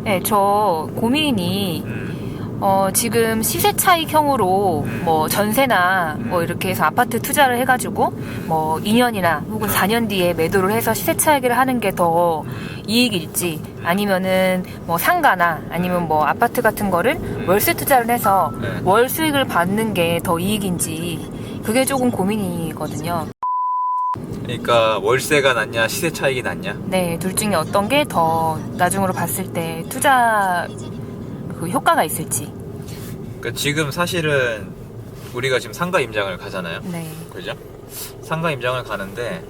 네, 저 고민이 지금 시세 차익형으로 뭐 전세나 뭐 이렇게 해서 아파트 투자를 해가지고 뭐 2년이나 혹은 4년 뒤에 매도를 해서 시세 차익을 하는 게 더 이익일지, 아니면은 뭐 상가나 아니면 뭐 아파트 같은 거를 월세 투자를 해서 월 수익을 받는 게 더 이익인지, 그게 조금 고민이거든요. 그러니까 월세가 낫냐 시세 차익이 낫냐? 네, 둘 중에 어떤 게 더 나중으로 봤을 때 투자 그 효과가 있을지. 그러니까 지금 사실은 우리가 지금 상가 임장을 가잖아요. 네. 그죠? 상가 임장을 가는데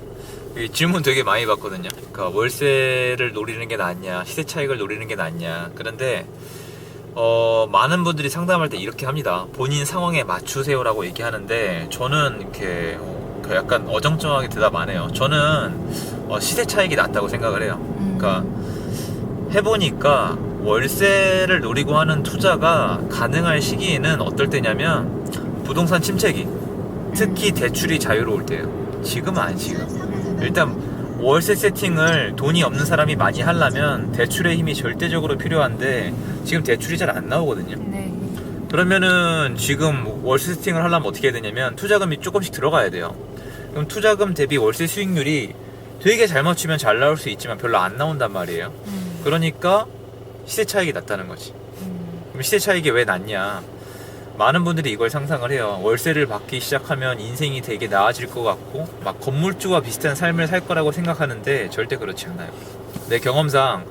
이 질문 되게 많이 받거든요. 그러니까 월세를 노리는 게 낫냐 시세 차익을 노리는 게 낫냐. 그런데 많은 분들이 상담할 때 이렇게 합니다. 본인 상황에 맞추세요라고 얘기하는데, 저는 이렇게 약간 어정쩡하게 대답 안 해요. 저는 시세 차익이 낫다고 생각을 해요. 그러니까 해보니까 월세를 노리고 하는 투자가 가능할 시기에는 어떨 때냐면 부동산 침체기, 특히 대출이 자유로울 때예요. 지금은 아니지금. 일단 월세 세팅을 돈이 없는 사람이 많이 하려면 대출의 힘이 절대적으로 필요한데 지금 대출이 잘 안 나오거든요. 네. 그러면은 지금 월세 세팅을 하려면 어떻게 해야 되냐면 투자금이 조금씩 들어가야 돼요. 그럼 투자금 대비 월세 수익률이 되게 잘 맞추면 잘 나올 수 있지만 별로 안 나온단 말이에요. 그러니까 시세 차익이 낮다는 거지. 그럼 시세 차익이 왜 낮냐? 많은 분들이 이걸 상상을 해요. 월세를 받기 시작하면 인생이 되게 나아질 것 같고 막 건물주와 비슷한 삶을 살 거라고 생각하는데 절대 그렇지 않아요. 내 경험상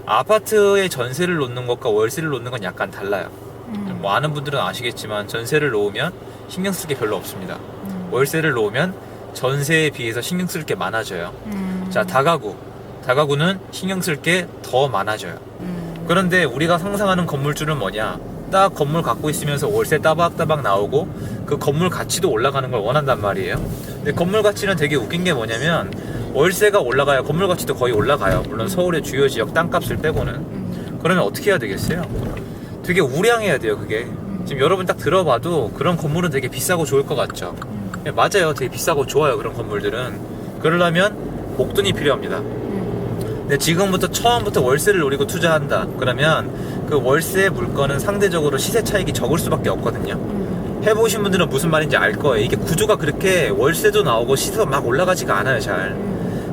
아파트에 전세를 놓는 것과 월세를 놓는 건 약간 달라요. 뭐 아는 분들은 아시겠지만 전세를 놓으면 신경 쓸 게 별로 없습니다. 월세를 놓으면 전세에 비해서 신경 쓸 게 많아져요. 자, 다가구는 신경 쓸 게 더 많아져요. 그런데 우리가 상상하는 건물주는 뭐냐? 딱 건물 갖고 있으면서 월세 따박따박 나오고 그 건물 가치도 올라가는 걸 원한단 말이에요. 근데 건물 가치는 되게 웃긴 게 뭐냐면 월세가 올라가야 건물 가치도 거의 올라가요. 물론 서울의 주요 지역 땅값을 빼고는. 그러면 어떻게 해야 되겠어요? 되게 우량해야 돼요, 그게. 지금 여러분 딱 들어봐도 그런 건물은 되게 비싸고 좋을 것 같죠? 네, 맞아요. 되게 비싸고 좋아요, 그런 건물들은. 그러려면 목돈이 필요합니다. 근데 지금부터 처음부터 월세를 노리고 투자한다 그러면 그 월세 물건은 상대적으로 시세 차익이 적을 수밖에 없거든요. 해보신 분들은 무슨 말인지 알 거예요. 이게 구조가 그렇게 월세도 나오고 시세가 막 올라가지가 않아요, 잘.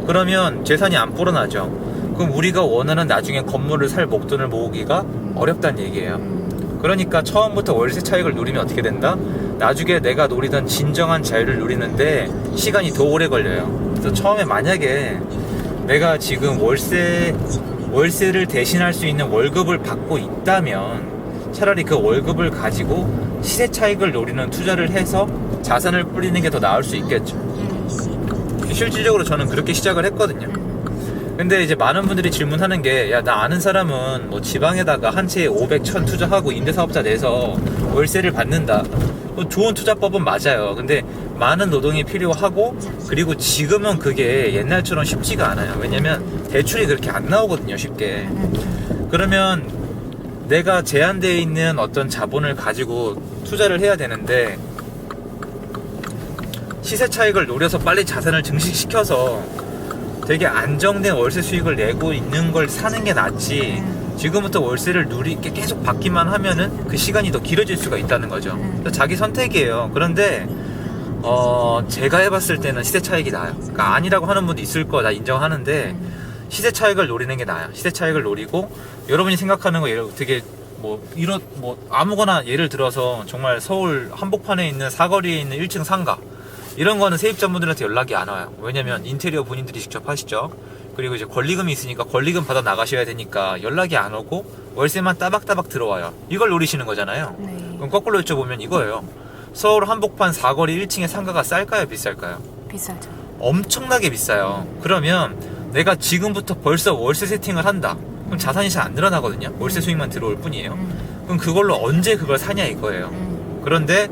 그러면 재산이 안 불어나죠. 그럼 우리가 원하는 나중에 건물을 살 목돈을 모으기가 어렵다는 얘기예요. 그러니까 처음부터 월세 차익을 노리면 어떻게 된다? 나중에 내가 노리던 진정한 자유를 누리는데 시간이 더 오래 걸려요. 그래서 처음에 만약에 내가 지금 월세를 대신할 수 있는 월급을 받고 있다면 차라리 그 월급을 가지고 시세 차익을 노리는 투자를 해서 자산을 불리는 게 더 나을 수 있겠죠. 실질적으로 저는 그렇게 시작을 했거든요. 근데 이제 많은 분들이 질문하는 게, 야, 나 아는 사람은 뭐 지방에다가 한 채에 500, 1000 투자하고 임대사업자 내서 월세를 받는다. 뭐 좋은 투자법은 맞아요. 근데 많은 노동이 필요하고, 그리고 지금은 그게 옛날처럼 쉽지가 않아요. 왜냐면 대출이 그렇게 안 나오거든요, 쉽게. 그러면 내가 제한되어 있는 어떤 자본을 가지고 투자를 해야 되는데 시세 차익을 노려서 빨리 자산을 증식시켜서 되게 안정된 월세 수익을 내고 있는 걸 사는 게 낫지, 지금부터 월세를 누리게 계속 받기만 하면은 그 시간이 더 길어질 수가 있다는 거죠. 자기 선택이에요. 그런데 제가 해봤을 때는 시세 차익이 나아요. 그러니까 아니라고 하는 분도 있을 거 나 인정하는데 시세 차익을 노리는 게 나아요. 시세 차익을 노리고 여러분이 생각하는 거 되게 뭐 아무거나 예를 들어서 정말 서울 한복판에 있는 사거리에 있는 1층 상가, 이런 거는 세입자분들한테 연락이 안 와요. 왜냐면 인테리어 본인들이 직접 하시죠. 그리고 이제 권리금이 있으니까 권리금 받아 나가셔야 되니까 연락이 안 오고 월세만 따박따박 들어와요. 이걸 노리시는 거잖아요. 네. 그럼 거꾸로 여쭤보면 이거예요. 서울 한복판 사거리 1층의 상가가 쌀까요, 비쌀까요? 비싸죠. 엄청나게 비싸요. 그러면 내가 지금부터 벌써 월세 세팅을 한다. 그럼 자산이 잘 안 늘어나거든요. 월세 수익만 들어올 뿐이에요. 그럼 그걸로 언제 그걸 사냐 이거예요. 그런데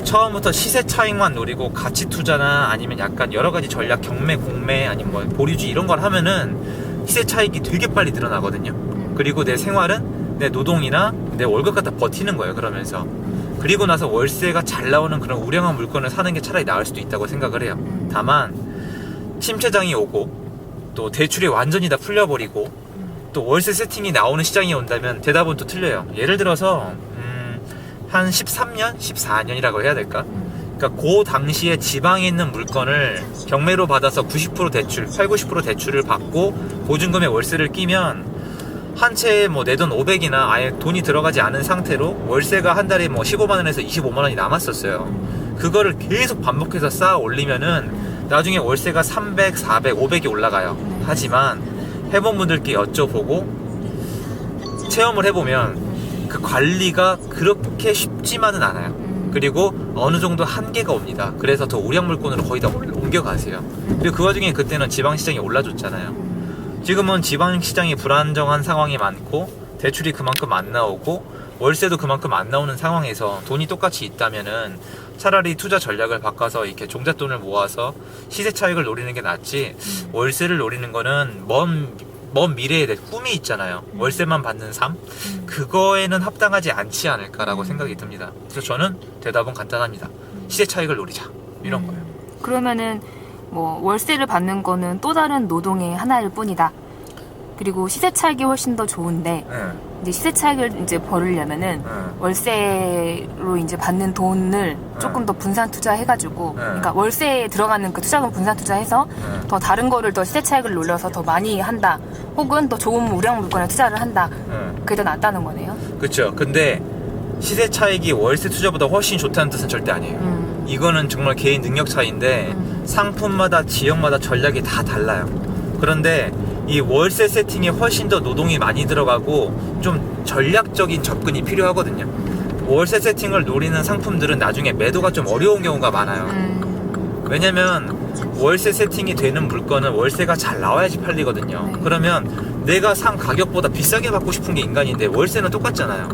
처음부터 시세 차익만 노리고 가치 투자나 아니면 약간 여러 가지 전략, 경매, 공매, 아니면 뭐 보류주 이런 걸 하면은 시세 차익이 되게 빨리 늘어나거든요. 그리고 내 생활은 내 노동이나 내 월급 갖다 버티는 거예요, 그러면서. 그리고 나서 월세가 잘 나오는 그런 우량한 물건을 사는 게 차라리 나을 수도 있다고 생각을 해요. 다만 침체장이 오고 또 대출이 완전히 다 풀려버리고 또 월세 세팅이 나오는 시장이 온다면 대답은 또 틀려요. 예를 들어서 한 13년, 14년이라고 해야 될까? 그러니까 그 당시에 지방에 있는 물건을 경매로 받아서 90% 대출, 80, 90% 대출을 받고 보증금에 월세를 끼면 한 채에 뭐 내 돈 500이나 아예 돈이 들어가지 않은 상태로 월세가 한 달에 뭐 15만 원에서 25만 원이 남았었어요. 그거를 계속 반복해서 쌓아 올리면은 나중에 월세가 300, 400, 500이 올라가요. 하지만 해본 분들께 여쭤보고 체험을 해보면 그 관리가 그렇게 쉽지만은 않아요. 그리고 어느 정도 한계가 옵니다. 그래서 더 우량 물건으로 거의 다 옮겨가세요. 그리고 그 와중에 그때는 지방시장이 올라줬잖아요. 지금은 지방시장이 불안정한 상황이 많고 대출이 그만큼 안 나오고 월세도 그만큼 안 나오는 상황에서 돈이 똑같이 있다면은 차라리 투자 전략을 바꿔서 이렇게 종잣돈을 모아서 시세 차익을 노리는 게 낫지, 월세를 노리는 거는 먼 미래에 대해 꿈이 있잖아요. 월세만 받는 삶? 그거에는 합당하지 않지 않을까라고 생각이 듭니다. 그래서 저는 대답은 간단합니다. 시세 차익을 노리자. 이런 거예요. 그러면은 뭐 월세를 받는 거는 또 다른 노동의 하나일 뿐이다. 그리고 시세 차익이 훨씬 더 좋은데 이제 시세 차익을 이제 벌으려면은 월세로 이제 받는 돈을 조금 더 분산 투자해가지고, 그러니까 월세에 들어가는 그 투자금 분산 투자해서 더 다른 거를 더 시세 차익을 놀려서 더 많이 한다. 혹은 더 좋은 우량 물건에 투자를 한다. 그게 더 낫다는 거네요. 그렇죠. 근데 시세 차익이 월세 투자보다 훨씬 좋다는 뜻은 절대 아니에요. 이거는 정말 개인 능력 차이인데 상품마다 지역마다 전략이 다 달라요. 그런데 이 월세 세팅에 훨씬 더 노동이 많이 들어가고 좀 전략적인 접근이 필요하거든요. 월세 세팅을 노리는 상품들은 나중에 매도가 좀 어려운 경우가 많아요. 왜냐면 월세 세팅이 되는 물건은 월세가 잘 나와야지 팔리거든요. 그러면 내가 산 가격보다 비싸게 받고 싶은 게 인간인데 월세는 똑같잖아요.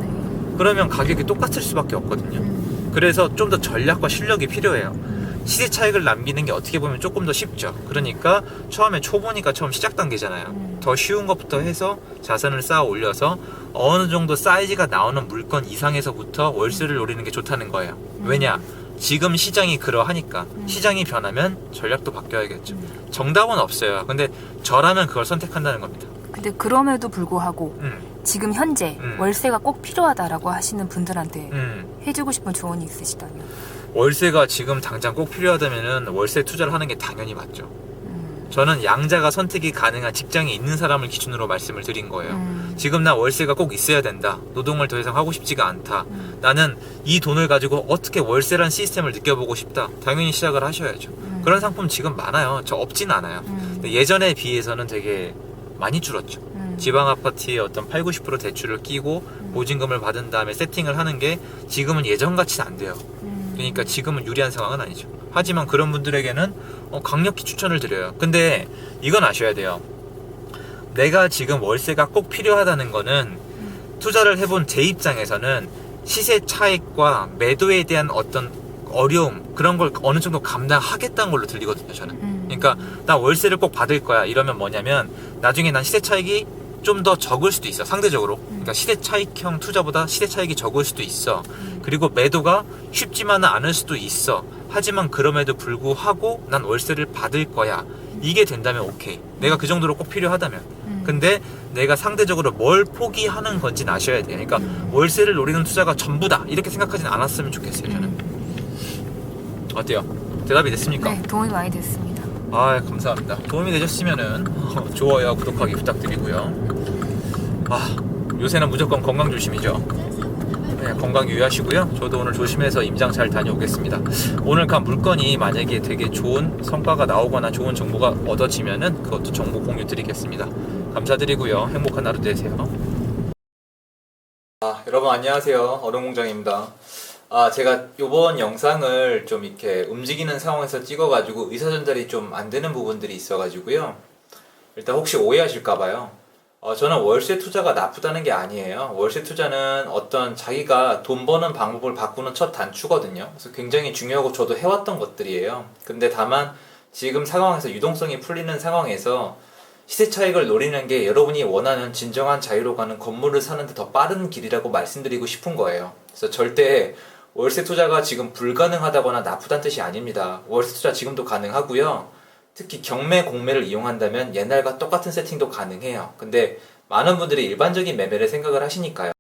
그러면 가격이 똑같을 수밖에 없거든요. 그래서 좀 더 전략과 실력이 필요해요. 시세 차익을 남기는 게 어떻게 보면 조금 더 쉽죠. 그러니까 처음에 초보니까 처음 시작 단계잖아요. 더 쉬운 것부터 해서 자산을 쌓아 올려서 어느 정도 사이즈가 나오는 물건 이상에서부터 월세를 노리는 게 좋다는 거예요. 왜냐? 지금 시장이 그러하니까. 시장이 변하면 전략도 바뀌어야겠죠. 정답은 없어요. 근데 저라면 그걸 선택한다는 겁니다. 근데 그럼에도 불구하고 지금 현재 월세가 꼭 필요하다라고 하시는 분들한테 해주고 싶은 조언이 있으시다면? 월세가 지금 당장 꼭 필요하다면은 월세 투자를 하는 게 당연히 맞죠. 저는 양자가 선택이 가능한 직장에 있는 사람을 기준으로 말씀을 드린 거예요. 지금 나 월세가 꼭 있어야 된다. 노동을 더 이상 하고 싶지가 않다. 나는 이 돈을 가지고 어떻게 월세란 시스템을 느껴보고 싶다. 당연히 시작을 하셔야죠. 그런 상품 지금 많아요. 저 없진 않아요. 근데 예전에 비해서는 되게 많이 줄었죠. 지방 아파트에 어떤 8, 90% 대출을 끼고 보증금을 받은 다음에 세팅을 하는 게 지금은 예전같이는 안 돼요. 그러니까 지금은 유리한 상황은 아니죠. 하지만 그런 분들에게는 강력히 추천을 드려요. 근데 이건 아셔야 돼요. 내가 지금 월세가 꼭 필요하다는 거는 투자를 해본 제 입장에서는 시세 차익과 매도에 대한 어떤 어려움, 그런 걸 어느 정도 감당하겠다는 걸로 들리거든요, 저는. 그러니까 나 월세를 꼭 받을 거야 이러면 뭐냐면 나중에 난 시세 차익이 좀 더 적을 수도 있어, 상대적으로. 그러니까 시세 차익형 투자보다 시세 차익이 적을 수도 있어. 그리고 매도가 쉽지만은 않을 수도 있어. 하지만 그럼에도 불구하고 난 월세를 받을 거야. 이게 된다면 오케이. 내가 그 정도로 꼭 필요하다면. 근데 내가 상대적으로 뭘 포기하는 건지는 아셔야 돼요. 그러니까 월세를 노리는 투자가 전부다 이렇게 생각하진 않았으면 좋겠어요, 저는. 어때요? 대답이 됐습니까? 네, 도움이 많이 됐습니다. 아, 감사합니다. 도움이 되셨으면은 좋아요, 구독하기 부탁드리고요. 요새는 무조건 건강 조심이죠. 네, 건강 유의하시고요. 저도 오늘 조심해서 임장 잘 다녀오겠습니다. 오늘 간 물건이 만약에 되게 좋은 성과가 나오거나 좋은 정보가 얻어지면은 그것도 정보 공유 드리겠습니다. 감사드리고요. 행복한 하루 되세요. 여러분 안녕하세요. 얼음공장입니다. 제가 이번 영상을 좀 이렇게 움직이는 상황에서 찍어가지고 의사전달이 좀 안 되는 부분들이 있어가지고요. 일단 혹시 오해하실까봐요. 저는 월세 투자가 나쁘다는 게 아니에요. 월세 투자는 어떤 자기가 돈 버는 방법을 바꾸는 첫 단추거든요. 그래서 굉장히 중요하고 저도 해왔던 것들이에요. 근데 다만 지금 상황에서 유동성이 풀리는 상황에서 시세 차익을 노리는 게 여러분이 원하는 진정한 자유로 가는 건물을 사는데 더 빠른 길이라고 말씀드리고 싶은 거예요. 그래서 절대 월세 투자가 지금 불가능하다거나 나쁘다는 뜻이 아닙니다. 월세 투자 지금도 가능하고요. 특히 경매, 공매를 이용한다면 옛날과 똑같은 세팅도 가능해요. 근데 많은 분들이 일반적인 매매를 생각을 하시니까요.